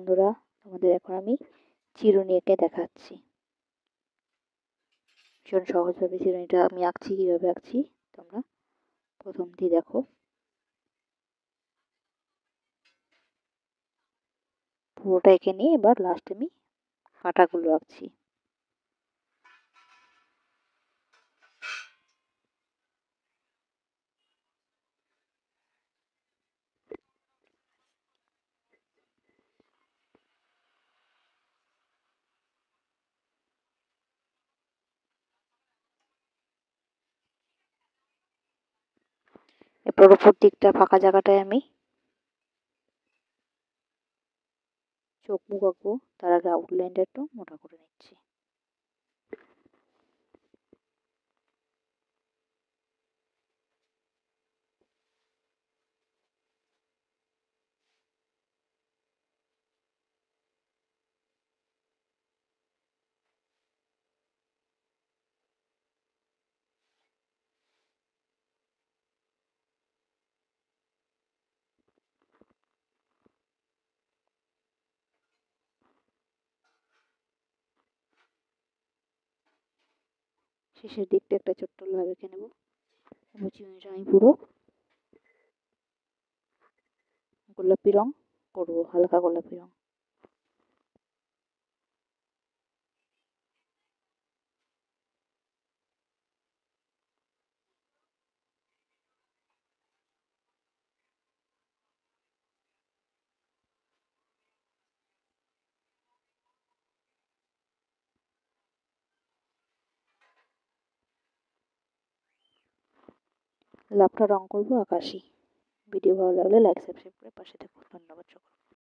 বন্ধুরা, তোমাদের এখন আমি চিরুনি এঁকে দেখাচ্ছি। ভীষণ সহজভাবে চিরুনিটা আমি আঁকছি। কীভাবে আঁকছি তোমরা প্রথমটি দেখো। পুরোটা এঁকে নিয়ে এবার লাস্টে আমি কাঁটাগুলো আঁকছি। এরপর উপর দিকটা ফাঁকা জায়গাটায় আমি চোখ মুখ আঁকবো। তার আগে আউটলাইনটা একটু মোটা করে নিচ্ছি। শেষের দিকটা একটা ছোট্ট লাভ এঁকে নেব। চিরুনিটা আমি পুরো গোলাপি রং করবো, হালকা গোলাপি রং। লাভটা রং করবো আকাশি। ভিডিও ভালো লাগলে লাইক সাবস্ক্রাইব করে পাশে থাকুন। ধন্যবাদ সকলকে।